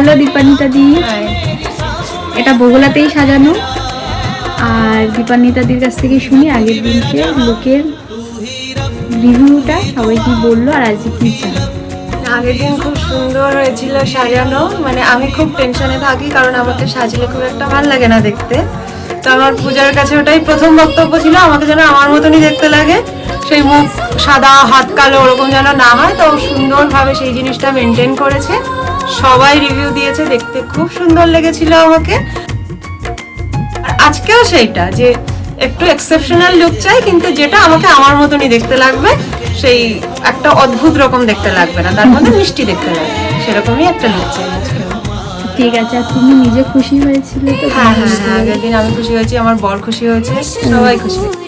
Hello Dipanwita দি। এটা বগুড়াতেই সাজানো। আর দীপান্বিতা দির কাছ থেকে শুনি আগের দিনকে লোকের রিভিউটা, সবাই কি বললো আর আজকে কি চাই। আগের দিন খুব সুন্দর হয়েছিল সাজানো, মানে আমি খুব টেনশনে থাকি কারণ আমাকে সাজলে খুব একটা ভালো লাগে না দেখতে। তো আমার পূজার কাছে ওটাই প্রথম বক্তব্য ছিল, আমাকে যেন আমার মতনই দেখতে লাগে, সেই মুখ সাদা হাত কালো ওরকম যেন না হয়। তো সুন্দরভাবে সেই জিনিসটা মেনটেন করেছে, সবাই রিভিউ দিয়েছে, দেখতে খুব সুন্দর লেগেছিল আমাকে। আর আজকেও সেইটা যে একটু এক্সেপশনাল লুক চাই, কিন্তু যেটা আমাকে আমার মতনই দেখতে লাগবে, সেই একটা অদ্ভুত রকম দেখতে লাগবে না, তার মধ্যে মিষ্টি দেখতে লাগবে, সেরকমই একটা লুক চাই আজকে। ঠিক আছে, আর তুমি নিজে খুশি হয়েছিলে তো? হ্যাঁ হ্যাঁ হ্যাঁ, আগের দিন আমি খুশি হয়েছি, আমার বর খুশি হয়েছে, সবাই খুশি হয়েছে।